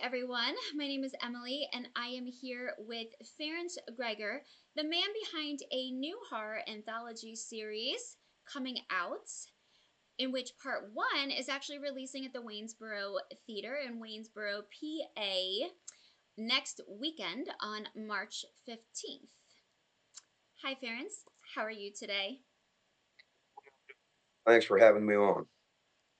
everyone. My name is Emily, and I am here with Ferenc Gregor, the man behind a new horror anthology series coming out, in which part one is actually releasing at the Waynesboro Theater in Waynesboro, PA, next weekend on March 15th. Hi, Ferenc. How are you today? Thanks for having me on.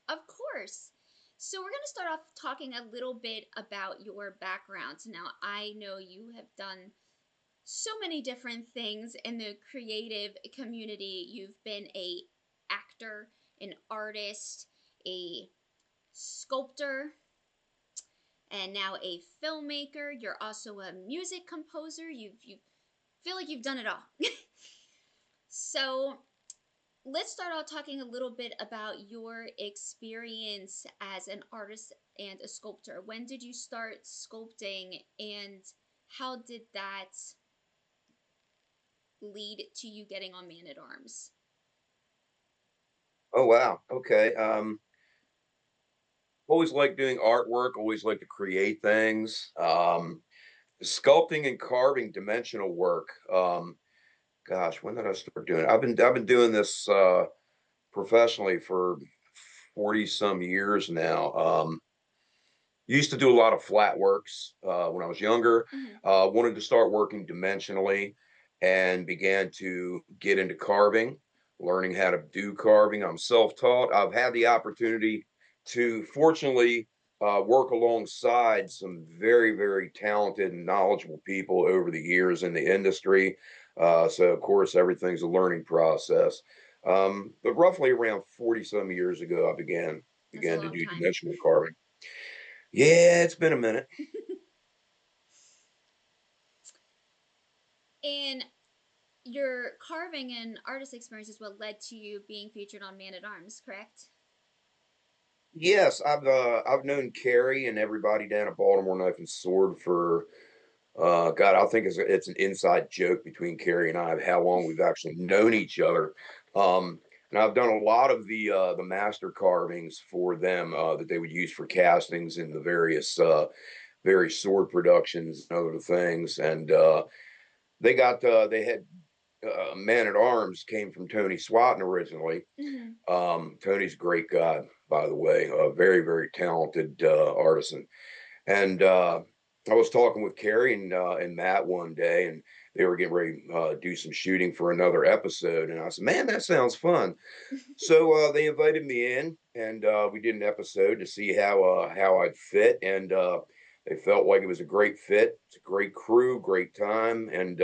Of course. So, we're going to start off talking a little bit about your background. Now, I know you have done so many different things in the creative community. You've been a actor, an artist, a sculptor, and now a filmmaker. You're also a music composer. You feel like you've done it all. So, let's start out talking a little bit about your experience as an artist and a sculptor. When did you start sculpting, and how did that lead to you getting on Man at Arms? Oh wow. Okay. Always like doing artwork. Always like to create things. Sculpting and carving dimensional work. Gosh, when did I start doing it? I've been doing this professionally for 40 some years now. Used to do a lot of flat works when I was younger. Mm-hmm. Wanted to start working dimensionally, and began to get into carving, learning how to do carving. I'm self-taught. I've had the opportunity to, fortunately, work alongside some very, very talented and knowledgeable people over the years in the industry. So, of course, everything's a learning process. But roughly around 40 some years ago, I began That's a began to long do time. dimensional carving. Yeah, it's been a minute. And your carving and artist experience is what led to you being featured on Man at Arms, correct? Yes, I've known Carrie and everybody down at Baltimore Knife and Sword for God, I think it's an inside joke between Carrie and I of how long we've actually known each other. And I've done a lot of the master carvings for them that they would use for castings in the various sword productions and other things. And they had Man at Arms came from Tony Swatton originally. Mm-hmm. Tony's a great guy, by the way, a very, very talented artisan. And I was talking with Carrie and Matt one day, and they were getting ready to do some shooting for another episode. And I said, "Man, that sounds fun." So they invited me in, and we did an episode to see how I'd fit, and they felt like it was a great fit. It's a great crew, great time, and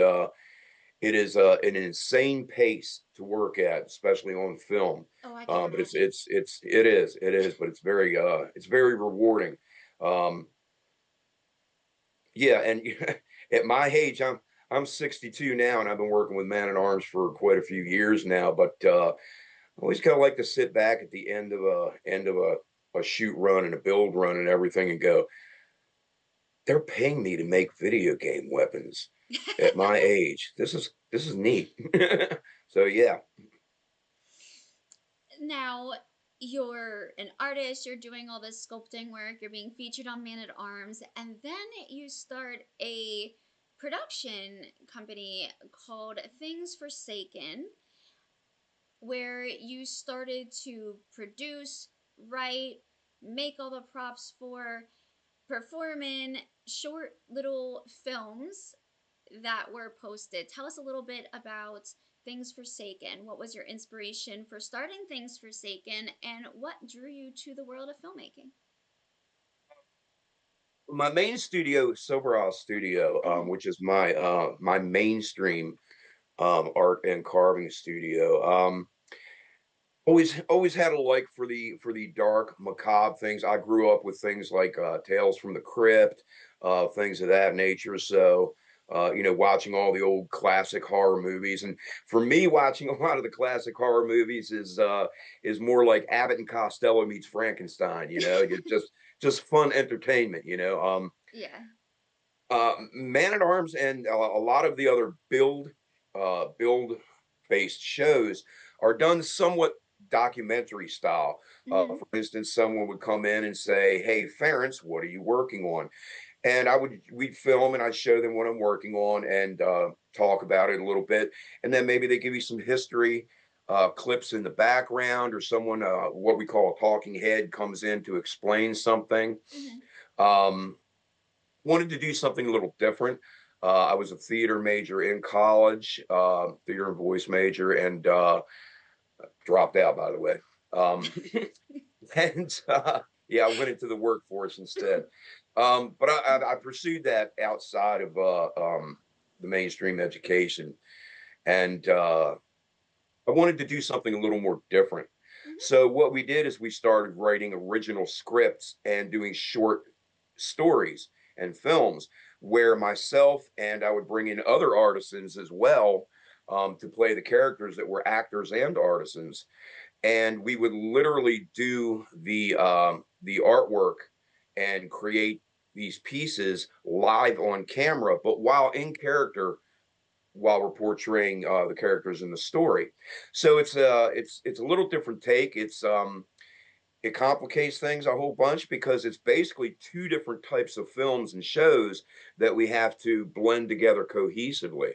it is an insane pace to work at, especially on film. Oh, I can But imagine. it is, but it's very rewarding. Um, yeah, and at my age, I'm 62 now, and I've been working with Man at Arms for quite a few years now. But I always kind of like to sit back at the end of a shoot run and a build run and everything, and go, they're paying me to make video game weapons at my age. This is neat. So yeah. Now, you're an artist, you're doing all this sculpting work, you're being featured on Man at Arms, and then you start a production company called Things Forsaken, where you started to produce, write, make all the props for, perform in short little films that were posted. Tell us a little bit about Things Forsaken. What was your inspiration for starting Things Forsaken, and what drew you to the world of filmmaking? My main studio is Silver House Studio, Mm-hmm. which is my mainstream art and carving studio. Always had a like for the dark, macabre things. I grew up with things like Tales from the Crypt, things of that nature. So, watching all the old classic horror movies, and for me, watching a lot of the classic horror movies is more like Abbott and Costello meets Frankenstein. It's just fun entertainment. Yeah. Man at Arms and a lot of the other build based shows are done somewhat documentary style. Hmm. For instance, someone would come in and say, "Hey, Ferenc, what are you working on?" And we'd film and I'd show them what I'm working on and talk about it a little bit. And then maybe they give you some history clips in the background, or someone, what we call a talking head, comes in to explain something. Hmm. Um, Wanted to do something a little different. I was a theater major in college, theater and voice major, and dropped out, by the way. Um, and yeah, I went into the workforce instead. But I pursued that outside of the mainstream education, and I wanted to do something a little more different. Hmm. So what we did is we started writing original scripts and doing short stories and films where myself and I would bring in other artisans as well, to play the characters that were actors and artisans, and we would literally do the artwork and create these pieces live on camera, but while in character, while we're portraying the characters in the story. So it's a little different take. It complicates things a whole bunch because it's basically two different types of films and shows that we have to blend together cohesively.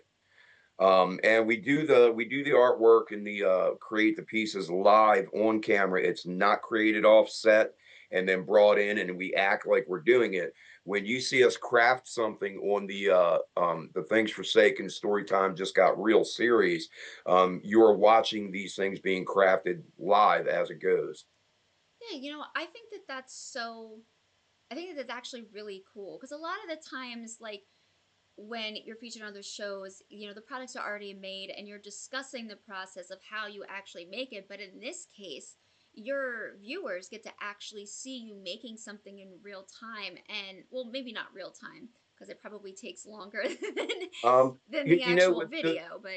And we do the artwork and the create the pieces live on camera. It's not created offset and then brought in, and we act like we're doing it. When you see us craft something on the Things Forsaken Storytime Just Got Real series, you are watching these things being crafted live as it goes. Yeah, I think that I think that that's actually really cool because a lot of the times, like when you're featured on those shows, the products are already made and you're discussing the process of how you actually make it. But in this case, your viewers get to actually see you making something in real time. And, well, maybe not real time because it probably takes longer Um, than you, the you know actual what the video. But,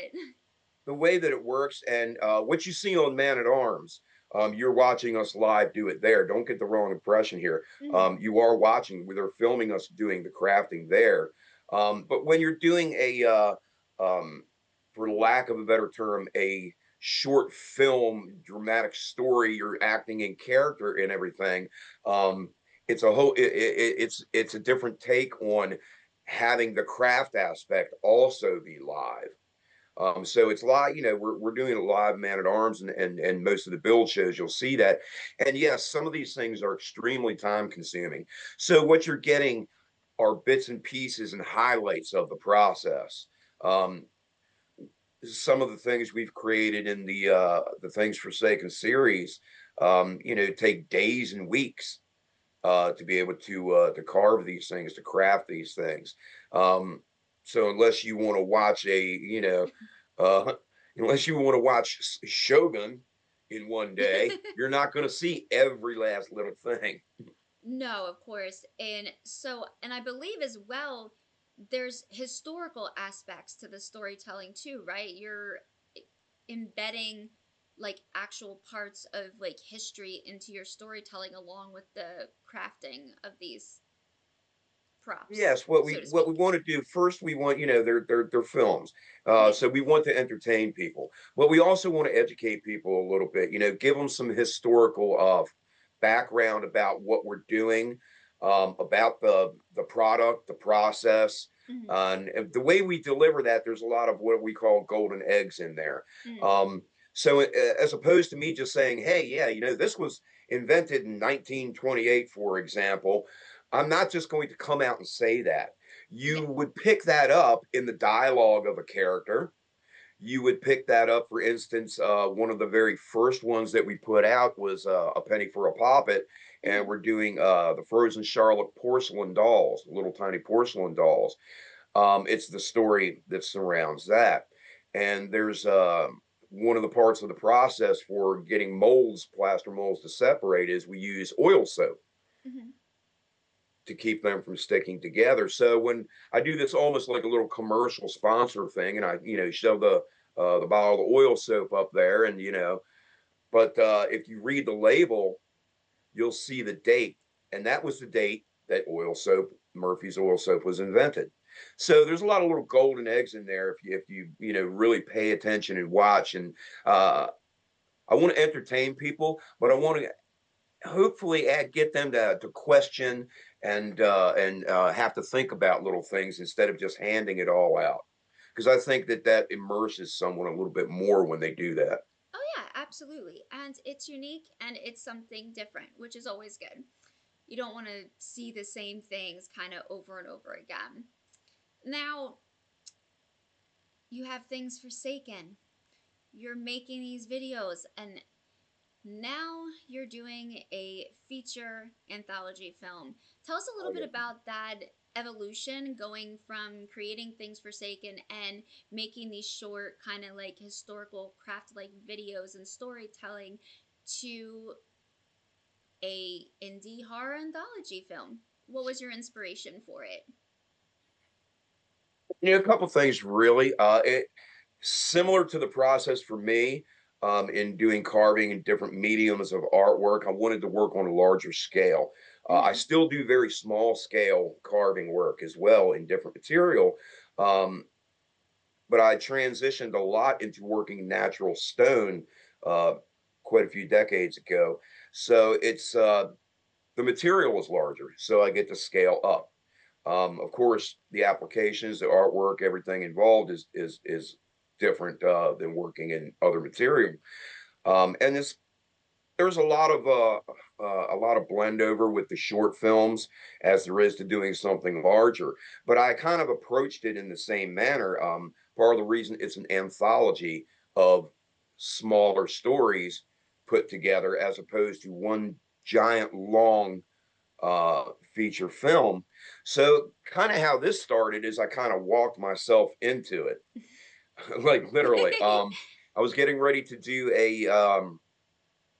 the way that it works, and what you see on Man at Arms, you're watching us live do it there. Don't get the wrong impression here. mm-hmm. You are watching, they're filming us doing the crafting there. But when you're doing um, for lack of a better term, a short film dramatic story, you're acting in character and everything. Um, it's a different take on having the craft aspect also be live. So it's live, we're doing a live Man at Arms, and most of the build shows, you'll see that. And yes, some of these things are extremely time consuming. So what you're getting are bits and pieces and highlights of the process. Um, some of the things we've created in the Things Forsaken series, take days and weeks to be able to carve these things, to craft these things. Um, so unless you want to watch uh, unless you want to watch Shogun in one day, you're not going to see every last little thing. No, of course. And I believe as well, there's historical aspects to the storytelling too, right? You're embedding like actual parts of like history into your storytelling along with the crafting of these props, Yes, what so we to what we speak. want to do first, we want, they're films, Yeah. so we want to entertain people, but we also want to educate people a little bit. Give them some historical background about what we're doing, about the product, the process, Hmm. and the way we deliver that. There's a lot of what we call golden eggs in there. Mm. Um, so as opposed to me just saying, "Hey, yeah, this was invented in 1928," for example. I'm not just going to come out and say that. Yeah. You would pick that up in the dialogue of a character. You would pick that up, for instance, one of the very first ones that we put out was A Penny for a Poppet, and Hmm. we're doing the Frozen Charlotte porcelain dolls, little tiny porcelain dolls. It's the story that surrounds that. And there's one of the parts of the process for getting molds, plaster molds to separate is we use oil soap Hmm. to keep them from sticking together. So when I do this almost like a little commercial sponsor thing, and I, show the bottle of oil soap up there, and but if you read the label, you'll see the date, and that was the date that Murphy's oil soap, was invented. So there's a lot of little golden eggs in there if you really pay attention and watch. And uh, I want to entertain people, but I Hmm. want to hopefully get them to question and have to think about little things instead of just handing it all out. Because I think that that immerses someone a little bit more when they do that. Oh, yeah, absolutely. And it's unique and it's something different, which is always good. You don't want to see the same things kind of over and over again. Now, you have things Forsaken. You're making these videos, and now you're doing a feature anthology film. Tell us a Oh little bit yeah. about that evolution, going from creating things Forsaken and making these short kind of like historical craft like videos and storytelling to a indie horror anthology film. What was your inspiration for it? You know, a couple things really. Similar to the process for me in doing carving in different mediums of artwork. I wanted to work on a larger scale. I Mm-hmm. still do very small scale carving work as well in different material. Um, but I transitioned a lot into working natural stone uh, quite a few decades ago. So it's the material is larger, so I get to scale up. Of course, the applications, the artwork, everything involved is different than working in other material. And there's a lot of blend over with the short films as there is to doing something larger. But I kind of approached it in the same manner. Part of the reason it's an anthology of smaller stories put together as opposed to one giant long feature film. So kind of how this started is I kind of walked myself into it, like literally. I was getting ready to do a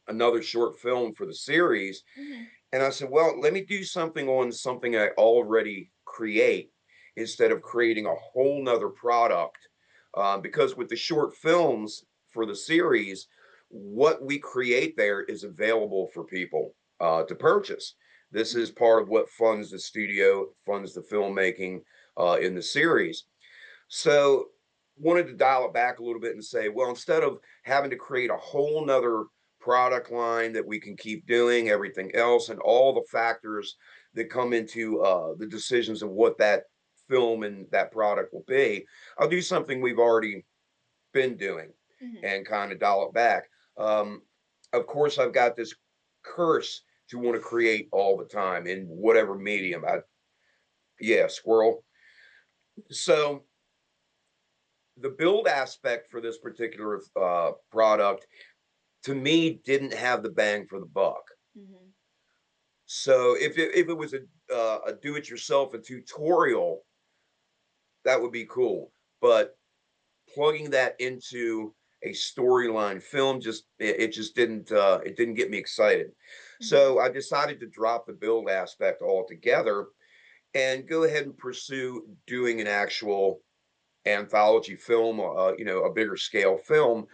another short film for the series, Mm-hmm. and I said, well, let me do something on something I already create instead of creating a whole nother product. Because with the short films for the series, what we create there is available for people to purchase. This is part of what funds the studio, funds the filmmaking in the series. So wanted to dial it back a little bit and say, well, instead of having to create a whole nother product line that we can keep doing everything else and all the factors that come into the decisions of what that film and that product will be, I'll do something we've already been doing Mm-hmm. and kind of dial it back. Um, of course, I've got this curse to want to create all the time in whatever medium. Yeah, squirrel. So the build aspect for this particular product to me didn't have the bang for the buck. Mm-hmm. So if it was a do it yourself a tutorial, that would be cool. But plugging that into a storyline film it just didn't get me excited. Mm-hmm. So I decided to drop the build aspect altogether and go ahead and pursue doing an actual anthology film, you know, a bigger scale film,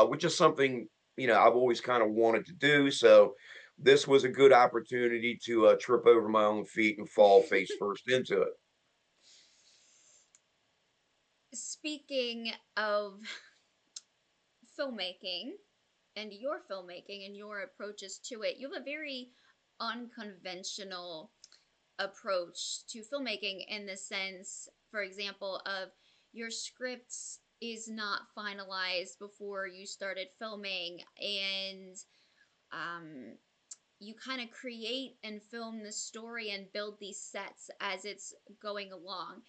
which is something you know I've always kind of wanted to do. So this was a good opportunity to trip over my own feet and fall face first into it. Speaking of filmmaking and your approaches to it, you have a very unconventional approach to filmmaking in the sense, for example, of your scripts is not finalized before you started filming, and um, you kind of create and film the story and build these sets as it's going along,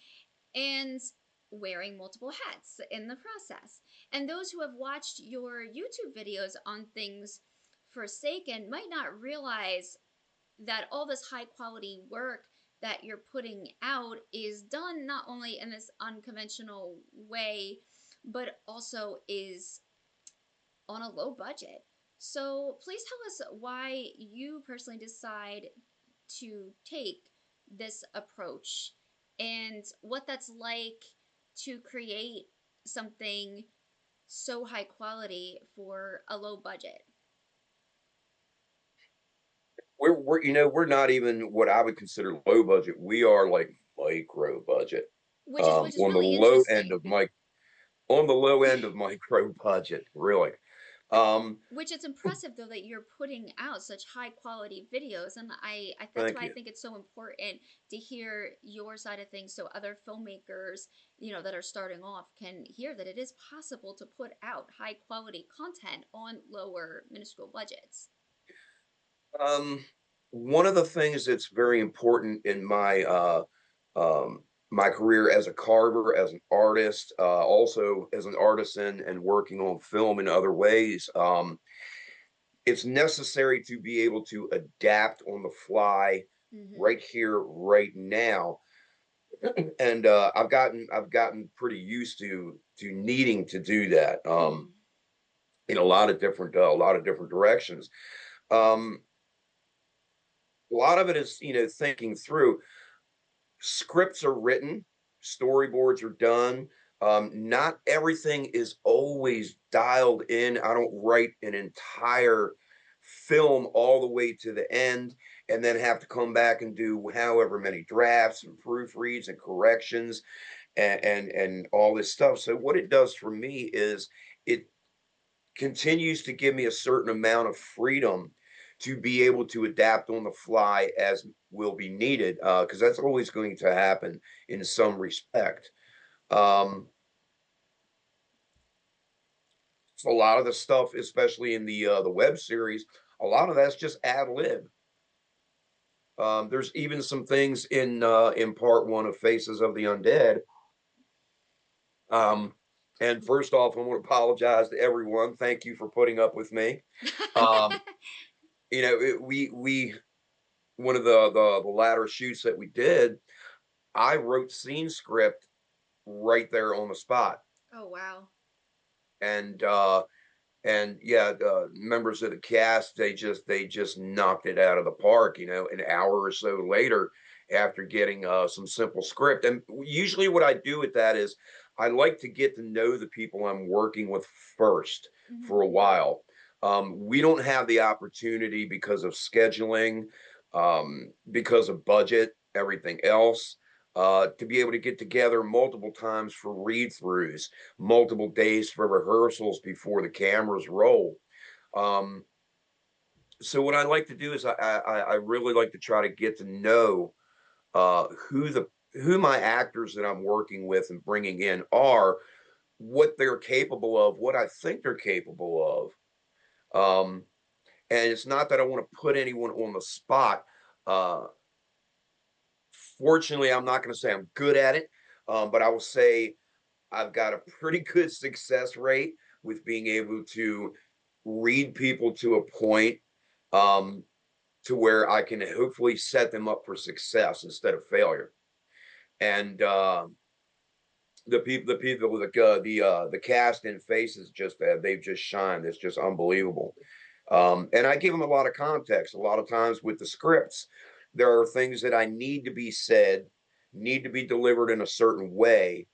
and wearing multiple hats in the process. And those who have watched your YouTube videos on things Forsaken might not realize that all this high quality work that you're putting out is done not only in this unconventional way, but also is on a low budget. So please tell us why you personally decide to take this approach and what that's like to create something so high quality for a low budget, We're you know we're not even what I would consider low budget. We are like micro budget which is on the really low end interesting. of my on the low end of micro budget, really. Which it's impressive though that you're putting out such high quality videos, and I that's Thank why I you. think it's so important to hear your side of things, so other filmmakers, that are starting off can hear that it is possible to put out high quality content on lower minuscule budgets. Um, One of the things that's very important in my career as a carver, as an artist, also as an artisan, and working on film in other ways, it's necessary to be able to adapt on the fly, Mm-hmm. right here, right now. And I've gotten pretty used to needing to do that, Mm. in a lot of different directions. Um, a lot of it is, thinking through. Scripts are written, storyboards are done. Not everything is always dialed in. I don't write an entire film all the way to the end and then have to come back and do however many drafts and proofreads and corrections and all this stuff. So what it does for me is it continues to give me a certain amount of freedom to be able to adapt on the fly as will be needed, because that's always going to happen in some respect. Um, so a lot of the stuff, especially in the web series, a lot of that's just ad lib. There's even some things in part one of Faces of the Undead. Um, and first off, I want to apologize to everyone. Thank you for putting up with me. Um, we one of the latter shoots that we did, I wrote scene script right there on the spot, Oh wow. and yeah, members of the cast, they just knocked it out of the park. An hour or so later, after getting some simple script, and usually what I do with that is I like to get to know the people I'm working with first Mm-hmm. for a while. We don't have the opportunity because of scheduling, because of budget, everything else. To be able to get together multiple times for read throughs, multiple days for rehearsals before the cameras roll. Um, so what I like to do is I really like to try to get to know who my actors that I'm working with and bringing in are, what they're capable of, what I think they're capable of. And it's not that I want to put anyone on the spot. Uh, Fortunately, I'm not going to say I'm good at it, but I will say I've got a pretty good success rate with being able to read people to a point, um, to where I can hopefully set them up for success instead of failure. And the cast and faces, just they've just shined. It's just unbelievable. And I give them a lot of context. A lot of times with the scripts, there are things that I need to be said, need to be delivered in a certain way,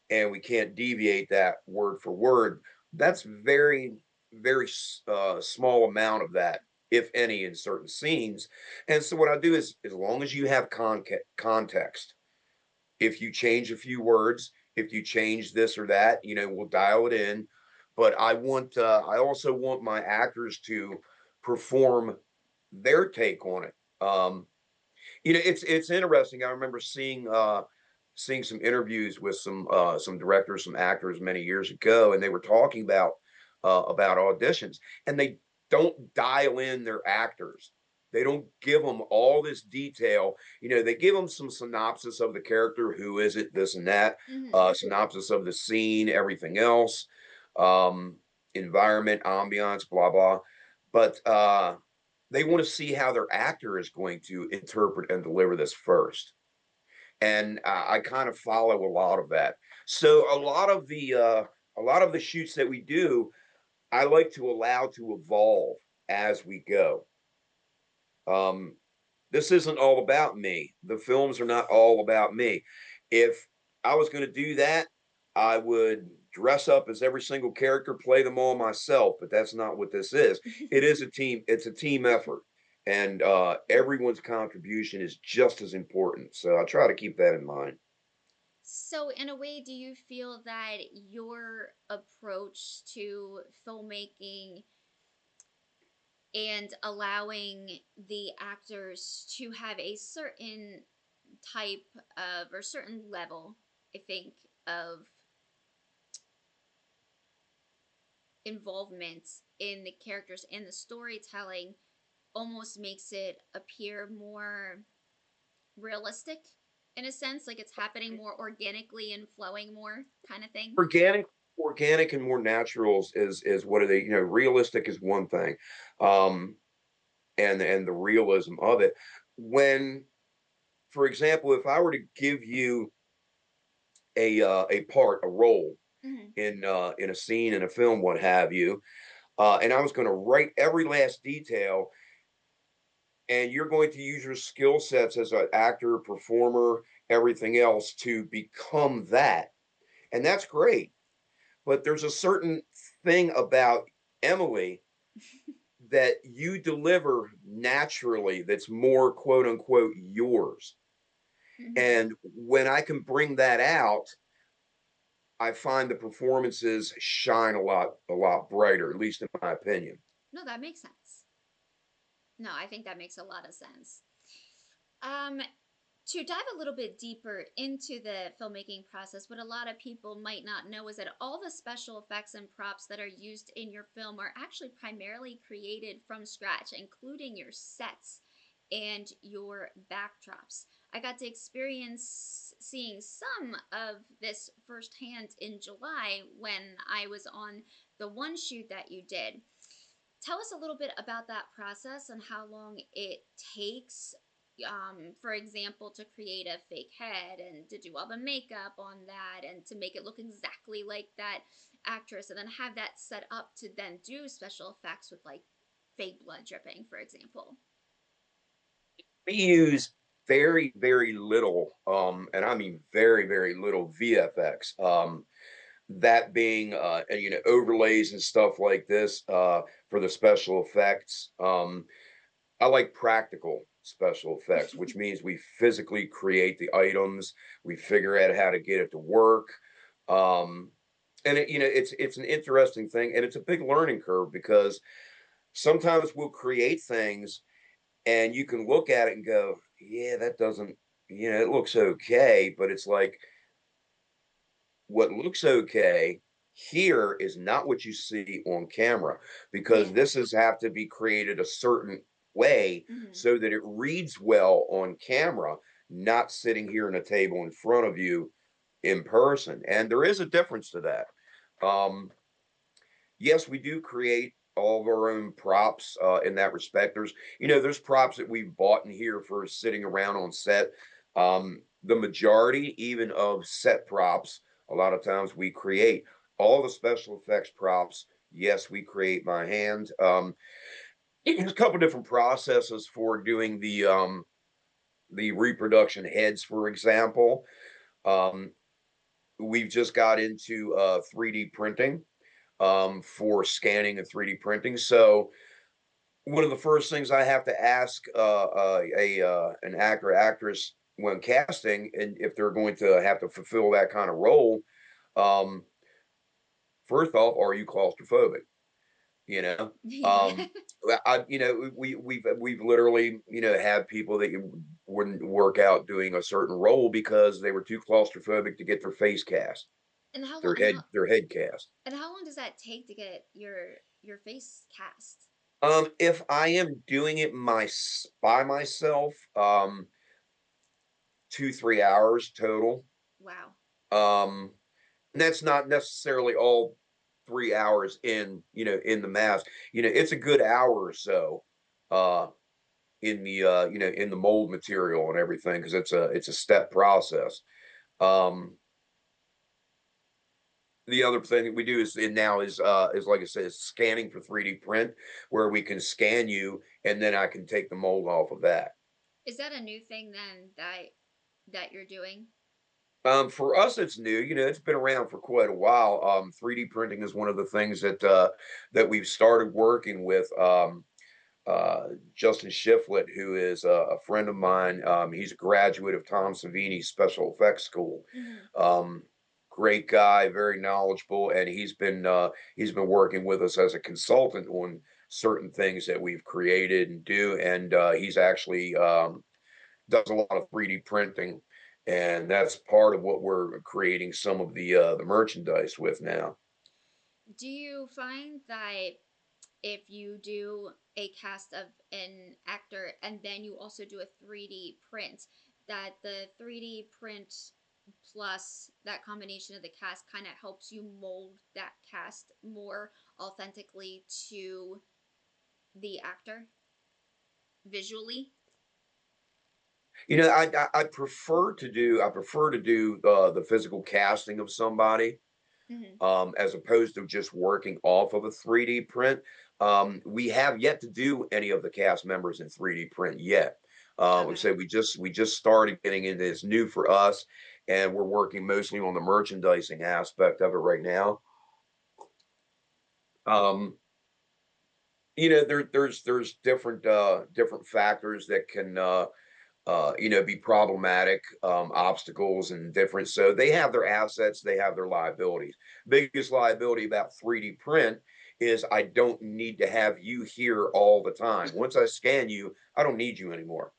and we can't deviate that word for word. That's very small amount of that, if any, in certain scenes. And so what I do is, as long as you have context, if you change a few words, if you change this or that, we'll dial it in. But I also want my actors to perform their take on it. It's interesting. I remember seeing some interviews with some directors, some actors many years ago, and they were talking about auditions, and they don't dial in their actors. They don't give them all this detail. They give them some synopsis of the character, who is it, this and that, Mm-hmm. synopsis of the scene, everything else, um, environment, ambiance, blah blah. But they want to see how their actor is going to interpret and deliver this first, and I kind of follow a lot of that. So a lot of the shoots that we do, I like to allow to evolve as we go. Um, this isn't all about me. The films are not all about me. If I was going to do that, I would dress up as every single character, play them all myself. But that's not what this is. It is a team. It's a team effort, and everyone's contribution is just as important. So I try to keep that in mind. So, in a way, do you feel that your approach to filmmaking and allowing the actors to have a certain type of or certain level, I think, of involvement in the characters and the storytelling almost makes it appear more realistic in a sense, like it's happening more organically and flowing more kind of thing? Organic organic and more naturals is what are they, realistic is one thing, um, and the realism of it. When, for example, if I were to give you a part, a role Hmm. in a scene, in a film, what have you, and I was gonna write every last detail, and you're going to use your skill sets as an actor, performer, everything else to become that, and that's great. But there's a certain thing about Emily that you deliver naturally that's more quote unquote yours. Hmm. And when I can bring that out, I find the performances shine a lot brighter, at least in my opinion. No, that makes sense. No, I think that makes a lot of sense. Um, to dive a little bit deeper into the filmmaking process, what a lot of people might not know is that all the special effects and props that are used in your film are actually primarily created from scratch, including your sets and your backdrops. I got to experience seeing some of this firsthand in July when I was on the one shoot that you did. Tell us a little bit about that process and how long it takes, for example, to create a fake head and to do all the makeup on that and to make it look exactly like that actress and then have that set up to then do special effects with like fake blood dripping, for example. We use very, very little, and I mean very, very little VFX. That being, overlays and stuff like this for the special effects. I like practical special effects, which means we physically create the items, we figure out how to get it to work. Um, and it's an interesting thing, and it's a big learning curve because sometimes we'll create things and you can look at it and go, yeah, that doesn't, it looks okay, but it's like what looks okay here is not what you see on camera because Yeah. this is have to be created a certain way Hmm. so that it reads well on camera, not sitting here in a table in front of you in person. And there is a difference to that. Um, yes, we do create all of our own props in that respect. There's props that we've bought in here for sitting around on set. The majority, even of set props, a lot of times we create all the special effects props. Yes, we create by hand. There's a couple different processes for doing the reproduction heads, for example. Um, we've just got into 3D printing for scanning and 3D printing. So one of the first things I have to ask a an actor actress when casting, and if they're going to have to fulfill that kind of role, um, first off, are you claustrophobic? You know, Yeah. um, we've literally had people that you wouldn't work out doing a certain role because they were too claustrophobic to get their face cast, and how long their head cast. and how long does that take to get your face cast? If I am doing it by myself, 2, 3 hours total. Wow. Um, and that's not necessarily all 3 hours in the mask. It's a good hour or so uh in the mold material and everything because it's a step process. Um, the other thing that we do is like I said, is scanning for 3D print where we can scan you and then I can take the mold off of that. Is that a new thing then that you're doing? For us, it's new. It's been around for quite a while. 3D printing is one of the things that we've started working with. Justin Shiflett, who is a friend of mine. He's a graduate of Tom Savini's Special Effects School. Hmm. Um, Great guy, very knowledgeable, and he's been working with us as a consultant on certain things that we've created and do. And he's actually does a lot of 3D printing, and that's part of what we're creating some of the merchandise with now. Do you find that if you do a cast of an actor and then you also do a 3D print, that the 3D print plus that combination of the cast kind of helps you mold that cast more authentically to the actor visually? I prefer to do the physical casting of somebody, Hmm. as opposed to just working off of a 3D print. We have yet to do any of the cast members in 3D print yet. Like I Okay. said, we just started getting into this, new for us, and we're working mostly on the merchandising aspect of it right now. Um, there's different factors that can be problematic, obstacles and different. So they have their assets, they have their liabilities. Biggest liability about 3D print is I don't need to have you here all the time. Once I scan you, I don't need you anymore.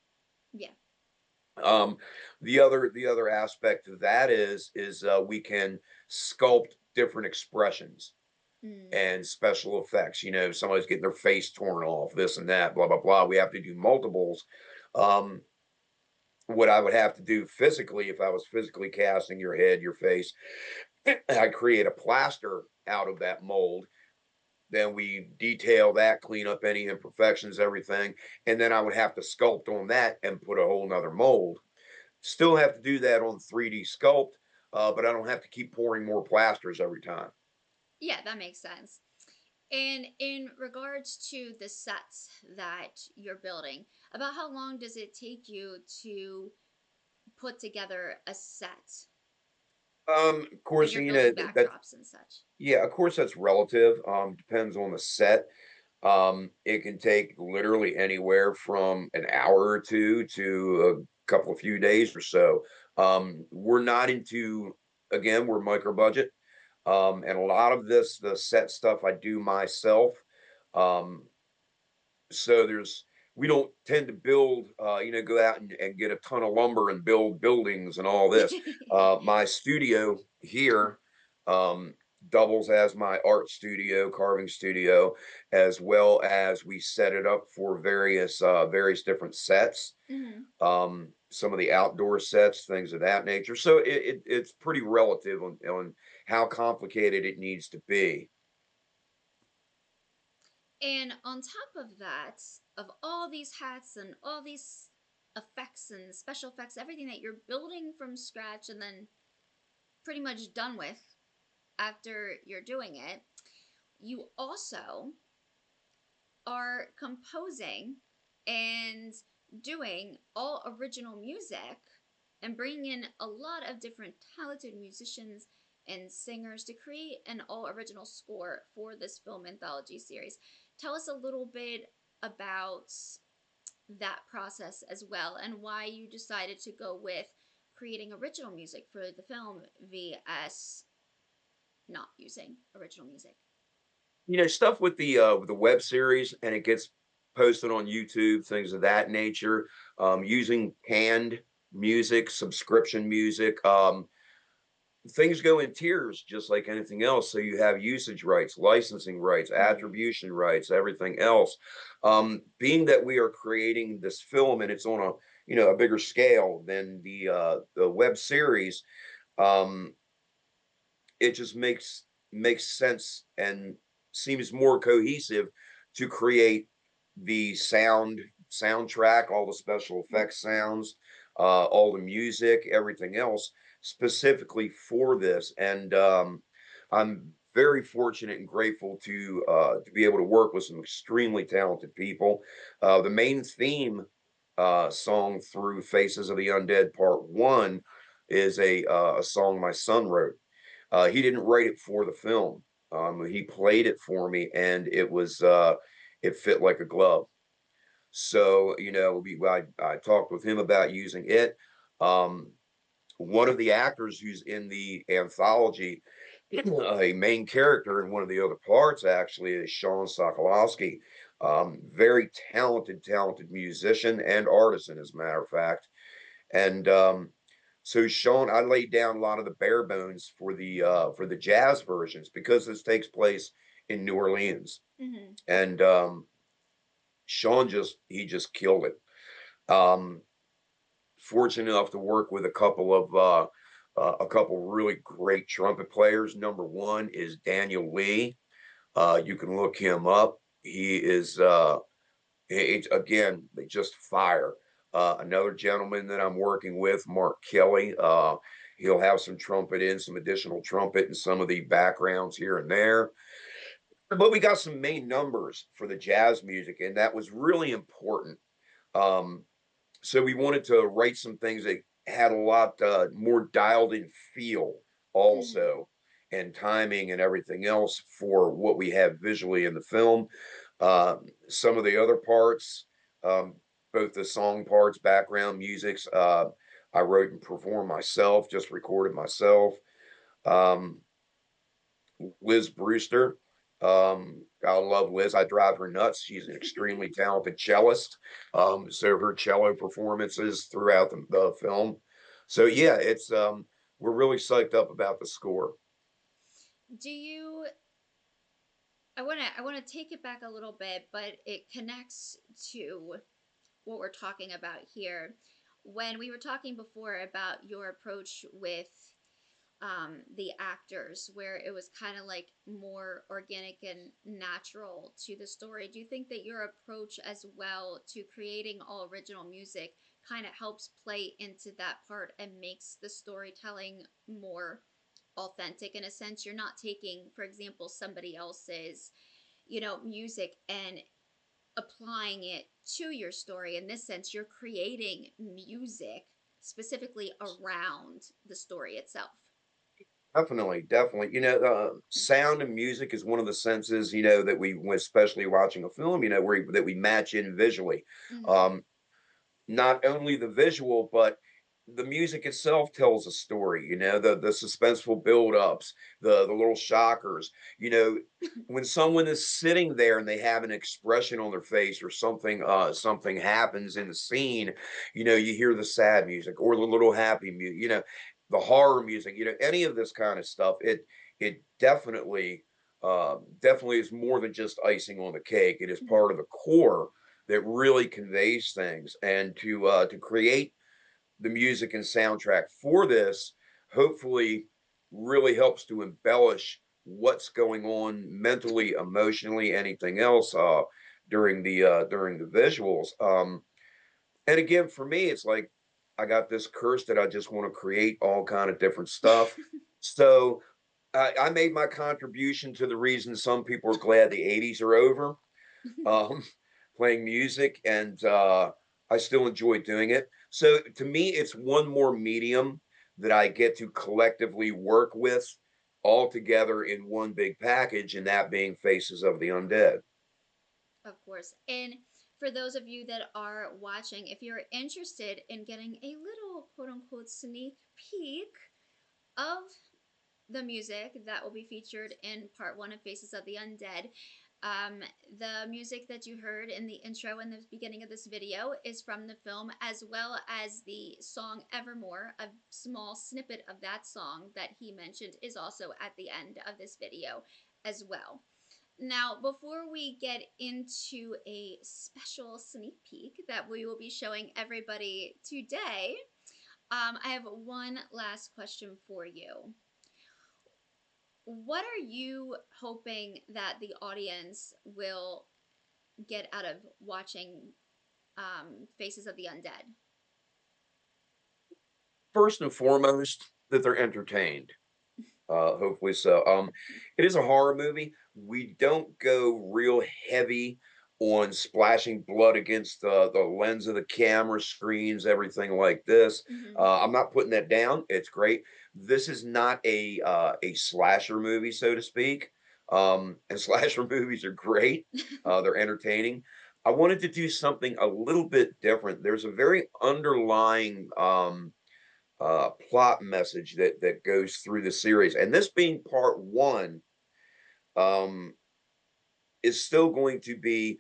Yeah. Um, the other aspect of that is we can sculpt different expressions Mm. and special effects. Somebody's getting their face torn off, this and that, blah blah blah. We have to do multiples. Um, what I would have to do physically, if I was physically casting your head, your face, I create a plaster out of that mold. Then we detail that, clean up any imperfections, everything. And then I would have to sculpt on that and put a whole nother mold. Still have to do that on 3D sculpt, but I don't have to keep pouring more plasters every time. Yeah, that makes sense. And in regards to the sets that you're building, about how long does it take you to put together a set Of when course, you're building that backdrops and such? yeah, of course that's relative. Depends on the set. It can take literally anywhere from an hour or two to a couple of few days or so. We're not into, again, we're micro budget. And a lot of the set stuff I do myself. Um, so we don't tend to build, go out and get a ton of lumber and build buildings and all this. My studio here um, doubles as my art studio, carving studio, as well as we set it up for various different sets. Hmm. Some of the outdoor sets, things of that nature. So it's pretty relative on how complicated it needs to be. And on top of that, of all these hats and all these effects and special effects, everything that you're building from scratch and then pretty much done with after you're doing it, you also are composing and doing all original music and bringing in a lot of different talented musicians and singers to create an all original score for this film anthology series. Tell us a little bit about that process as well and why you decided to go with creating original music for the film vs not using original music. Stuff with the web series, and it gets posted on YouTube, things of that nature. Using canned music, subscription music. Things go in tiers just like anything else. So you have usage rights, licensing rights, Mm-hmm. attribution rights, everything else. Being that we are creating this film and it's on a bigger scale than the web series, um, it just makes sense and seems more cohesive to create the soundtrack, all the special effects sounds, all the music, everything else specifically for this. And I'm very fortunate and grateful to be able to work with some extremely talented people. The main theme song through Faces of the Undead Part One is a song my son wrote. He didn't write it for the film. He played it for me, and it fit like a glove. So, I talked with him about using it. Um, One of the actors who's in the anthology, a main character in one of the other parts actually is Sean Sokolowski. Very talented musician and artisan, as a matter of fact. And so Sean, I laid down a lot of the bare bones for the jazz versions because this takes place in New Orleans, Hmm. and Sean just killed it. Um, Fortunate enough to work with a couple really great trumpet players. Number one is Daniel Lee. You can look him up. He is again, they just fire. Another gentleman that I'm working with, Mark Kelly. He'll have some trumpet in, some additional trumpet in some of the backgrounds here and there. But we got some main numbers for the jazz music, and that was really important. Um, so we wanted to write some things that had a lot more dialed in feel Hmm. also, and timing and everything else for what we have visually in the film. Some of the other parts, um, both the song parts, background musics, I wrote and performed myself, just recorded myself. Um, Liz Brewster. I love Liz. I drive her nuts. She's an extremely talented cellist. So her cello performances throughout the film. So yeah, it's we're really psyched up about the score. Do you I want to take it back a little bit, but it connects to what we're talking about here. When we were talking before about your approach with the actors, where it was kind of like more organic and natural to the story, do you think that your approach as well to creating all original music kind of helps play into that part and makes the storytelling more authentic? In a sense, you're not taking, for example, somebody else's, music and applying it to your story. In this sense, you're creating music specifically around the story itself. Definitely, definitely. Sound and music is one of the senses, that we, especially watching a film, that we match in visually. Mm-hmm. Um, Not only the visual, but the music itself tells a story, the suspenseful build-ups, the little shockers, you know, when someone is sitting there and they have an expression on their face or something happens in the scene, you hear the sad music or the little happy music, the horror music, any of this kind of stuff, it definitely is more than just icing on the cake. It is Mm-hmm. part of the core that really conveys things. And to create the music and soundtrack for this, hopefully, really helps to embellish what's going on mentally, emotionally, anything else during the visuals. And again, for me, it's like I got this curse that I just want to create all kind of different stuff. So I made my contribution to the reason some people are glad the '80s are over, um, playing music, and I still enjoy doing it. So to me, it's one more medium that I get to collectively work with all together in one big package, and that being Faces of the Undead. Of course. And for those of you that are watching, if you're interested in getting a little quote unquote sneak peek of the music that will be featured in part one of Faces of the Undead. Um, the music that you heard in the intro and the beginning of this video is from the film, as well as the song Evermore. A small snippet of that song that he mentioned is also at the end of this video as well. Now, before we get into a special sneak peek that we will be showing everybody today, I have one last question for you. What are you hoping that the audience will get out of watching Faces of the Undead? First and foremost, that they're entertained. Hopefully so. It is a horror movie. We don't go real heavy on splashing blood against the lens of the camera, screens, everything like this. Mm-hmm. I'm not putting that down. It's great. This is not a slasher movie, so to speak. And slasher movies are great. They're entertaining. I wanted to do something a little bit different. There's a very underlying plot message that goes through the series, and this being part one, um, is still going to be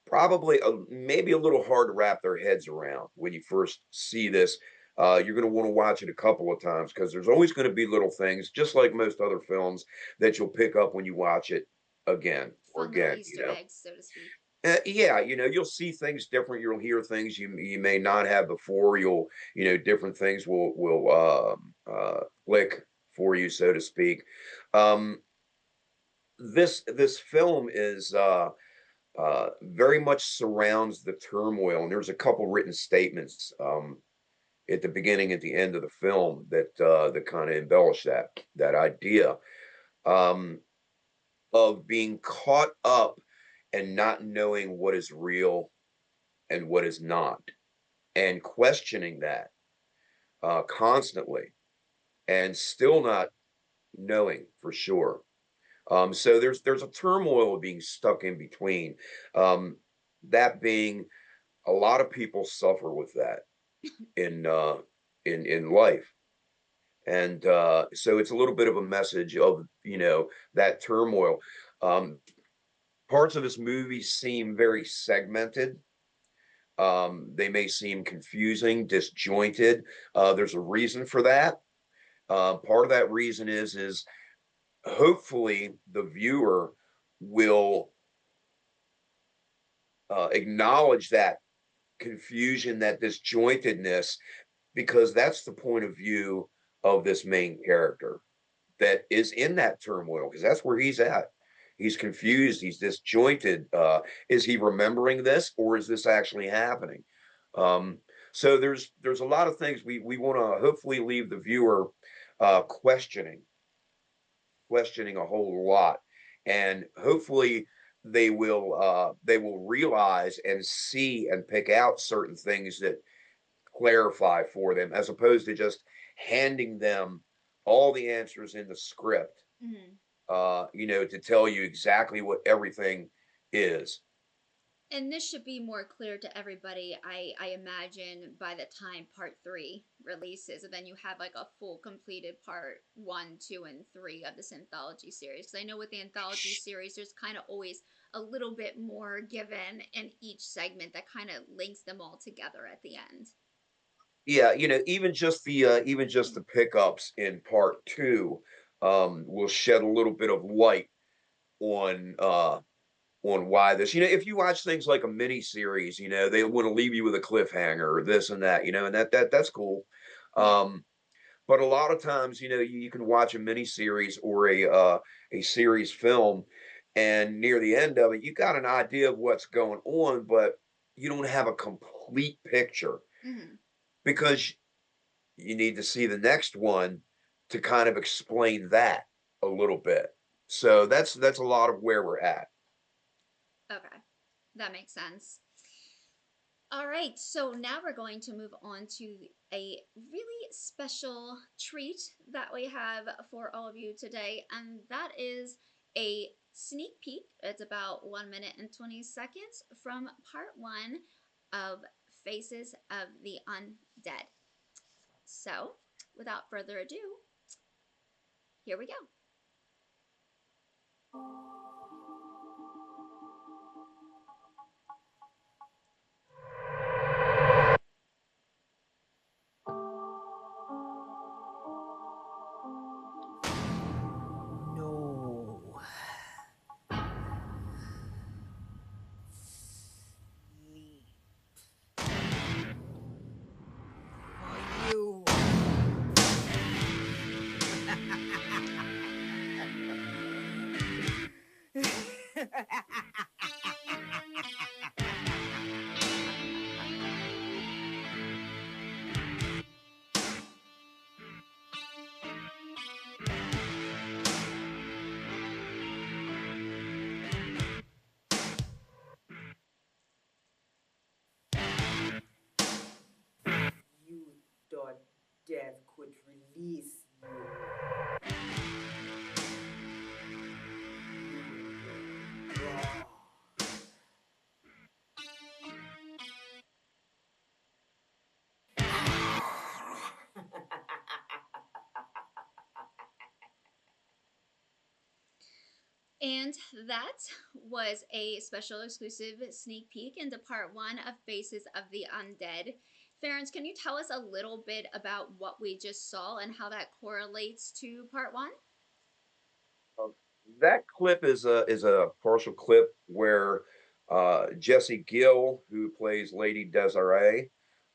probably maybe a little hard to wrap their heads around when you first see this. You're going to want to watch it a couple of times because there's always going to be little things, just like most other films, that you'll pick up when you watch it again or Fun little again. You Easter know, eggs, so to speak. yeah, you'll see things different. You'll hear things you may not have before. Different things will click for you, so to speak. Um, this film is very much surrounds the turmoil, and there's a couple written statements at the beginning, at the end of the film that kind of embellish that idea um, of being caught up and not knowing what is real and what is not, and questioning that constantly, and still not knowing for sure. So there's a turmoil of being stuck in between. Um, that being, a lot of people suffer with that in in life, and so it's a little bit of a message of that turmoil. Um, Parts of this movie seem very segmented. They may seem confusing, disjointed. There's a reason for that. Part of that reason is hopefully the viewer will acknowledge that confusion, that disjointedness, because that's the point of view of this main character that is in that turmoil, because that's where he's at. He's confused, he's disjointed. Is he remembering this, or is this actually happening? Um, so there's a lot of things we want to hopefully leave the viewer questioning a whole lot, and hopefully they will realize and see and pick out certain things that clarify for them, as opposed to just handing them all the answers in the script, Hmm. to tell you exactly what everything is. And this should be more clear to everybody, I imagine, by the time part three releases. And then you have like a full completed part one, two, and three of this anthology series. Because I know with the anthology series, there's kind of always a little bit more given in each segment that kind of links them all together at the end. Yeah, even just the pickups in part two will shed a little bit of light on why this. If you watch things like a mini series, they want to leave you with a cliffhanger or this and that, and that's cool. Yeah. Um, but a lot of times, you can watch a mini series or a series film, and near the end of it, you got an idea of what's going on, but you don't have a complete picture Hmm. because you need to see the next one to kind of explain that a little bit. So that's a lot of where we're at. Okay. That makes sense. All right, so now we're going to move on to a really special treat that we have for all of you today, and that is a sneak peek. It's about 1 minute and 20 seconds from part one of Faces of the Undead. So, without further ado, here we go. No. Sleep. You. You thought death could release you. You were And that was a special exclusive sneak peek into part one of Faces of the Undead. Ferenc, can you tell us a little bit about what we just saw and how that correlates to part one? Uh, that clip is a partial clip where Jessie Gill, who plays Lady Desiree,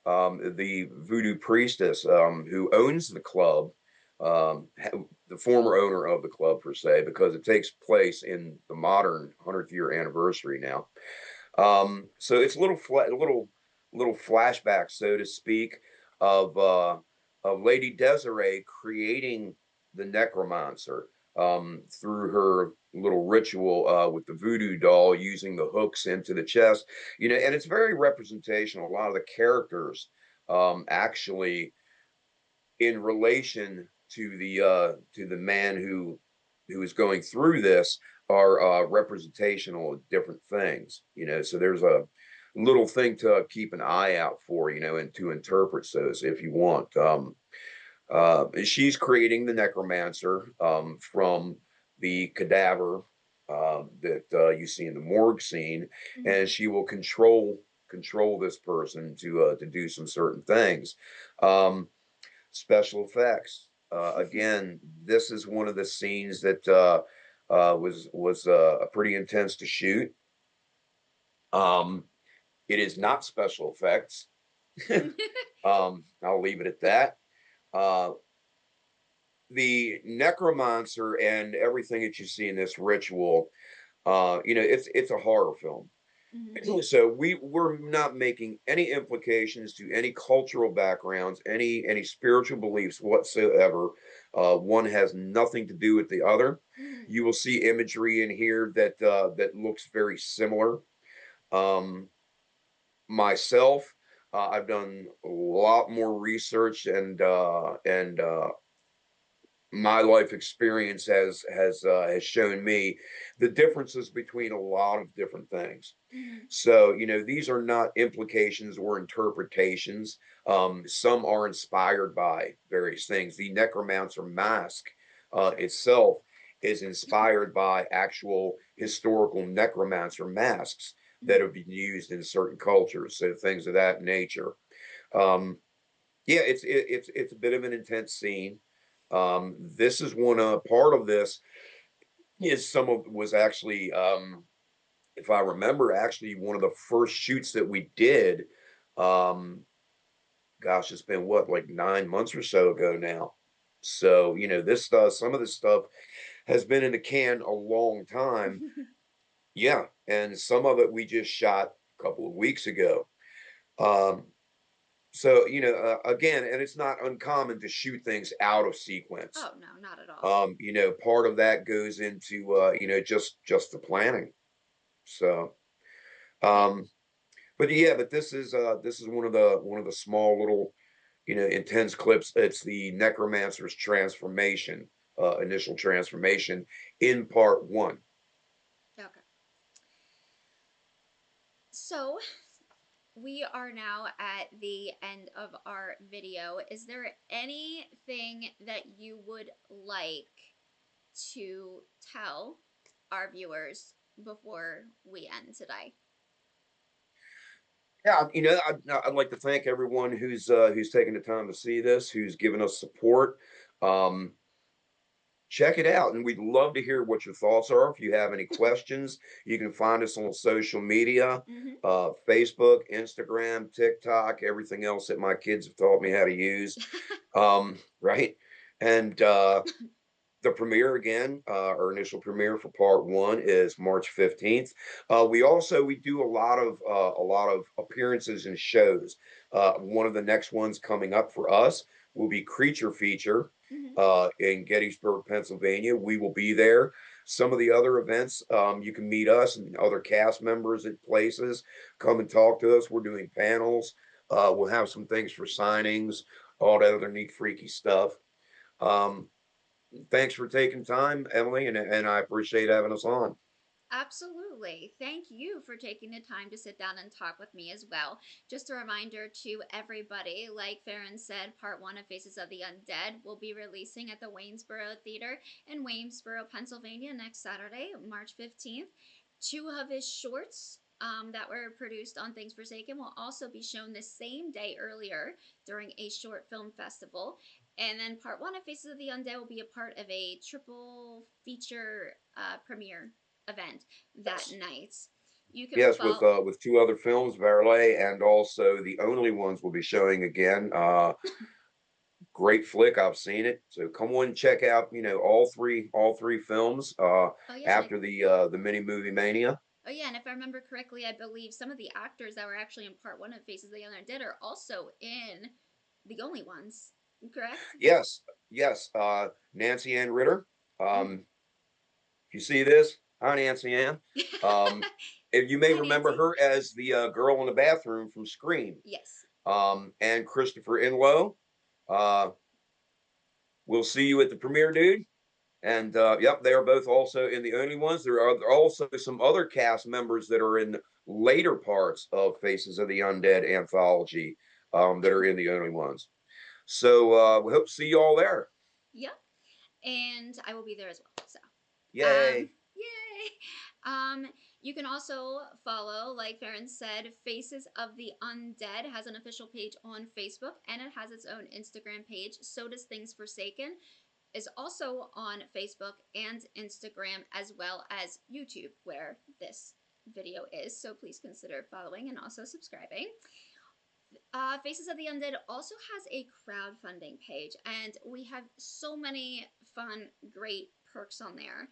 the voodoo priestess who owns the club, the former owner of the club per se, because it takes place in the modern 100th year anniversary now. So it's a little flashback, so to speak, of uh, of Lady Desiree creating the necromancer through her little ritual with the voodoo doll, using the hooks into the chest. And it's very representational. A lot of the characters actually in relation to the man who is going through this are representational of different things. So there's a little thing to keep an eye out for, and to interpret those if you want. She's creating the necromancer from the cadaver that you see in the morgue scene, and Mm-hmm. she will control this person to do some certain things. Um, Special effects. Again, this is one of the scenes that was pretty intense to shoot. Um, it is not special effects. I'll leave it at that. Uh, the necromancer and everything that you see in this ritual, it's a horror film. Mm-hmm. So we're not making any implications to any cultural backgrounds, any spiritual beliefs whatsoever. One has nothing to do with the other. Mm-hmm. You will see imagery in here that looks very similar. Um, Myself, I've done a lot more research, and my life experience has shown me the differences between a lot of different things. Mm-hmm. So, these are not implications or interpretations. Some are inspired by various things. The necromancer mask itself is inspired by actual historical necromancer masks that Mm-hmm. have been used in certain cultures. So things of that nature. Um, yeah, it's a bit of an intense scene. This is one part of this is some of was actually if I remember, actually one of the first shoots that we did, um, gosh, it's been what, like 9 months or so ago now. So, this stuff, some of this stuff has been in the can a long time. Yeah. And some of it we just shot a couple of weeks ago. Um, so, again, and it's not uncommon to shoot things out of sequence. Oh, no, not at all. Part of that goes into, just the planning. So, Yeah. um, but this is one of the small little intense clips. It's the necromancer's transformation, initial transformation in part one. Okay. So we are now at the end of our video. Is there anything that you would like to tell our viewers before we end today? Yeah, I'd like to thank everyone who's taken the time to see this, who's given us support. Um, Check it out, and we'd love to hear what your thoughts are. If you have any questions, you can find us on social media, Mm-hmm. Facebook, Instagram, TikTok, everything else that my kids have taught me how to use. Right? And the premiere again, our initial premiere for part one is March 15th. We do a lot of appearances and shows. One of the next ones coming up for us will be Creature Feature Mm-hmm. in Gettysburg, Pennsylvania. We will be there. Some of the other events, you can meet us and other cast members at places. Come and talk to us. We're doing panels. We'll have some things for signings, all that other neat, freaky stuff. Um, Thanks for taking time, Emily, and I appreciate having us on. Absolutely. Thank you for taking the time to sit down and talk with me as well. Just a reminder to everybody, like Ferenc said, part one of Faces of the Undead will be releasing at the Waynesboro Theater in Waynesboro, Pennsylvania next Saturday, March 15th. Two of his shorts that were produced on Things Forsaken will also be shown the same day earlier during a short film festival. And then part one of Faces of the Undead will be a part of a triple feature premiere event that Yes. night. You can Yes, follow. with two other films, Verlet and also The Only Ones will be showing again. Great flick, I've seen it. So come on and check out, all three films Oh yeah, after the mini movie mania. oh yeah, and if I remember correctly, I believe some of the actors that were actually in part one of Faces of the Undead are also in The Only Ones. Correct? Yes, yes. Nancy Ann Ritter. Mm-hmm. If you see this, hi Nancy Ann. Um, if you may Hi, remember Nancy. her as the girl in the bathroom from Scream. Yes. And Christopher Inlow. Uh, we'll see you at the premiere, dude. And yep, they are both also in The Only Ones. There are also some other cast members that are in later parts of Faces of the Undead anthology that are in The Only Ones. So we hope to see you all there. Yep. And I will be there as well. So, Yay. yay. Um, you can also follow, like Farron said, Faces of the Undead has an official page on Facebook and it has its own Instagram page. So does Things Forsaken is also on Facebook and Instagram as well as YouTube, where this video is. So please consider following and also subscribing. Faces of the Undead also has a crowdfunding page, and we have so many fun, great perks on there.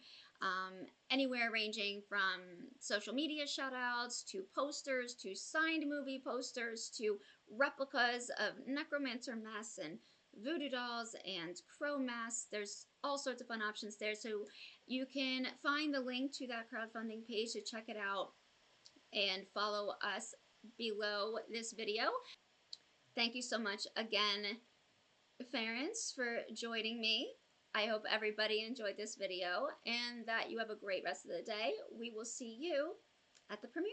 Anywhere ranging from social media shoutouts to posters to signed movie posters to replicas of necromancer masks and voodoo dolls and crow masks. There's all sorts of fun options there. So you can find the link to that crowdfunding page to check it out and follow us below this video. Thank you so much again, Ferenc, for joining me. I hope everybody enjoyed this video and that you have a great rest of the day. We will see you at the premiere.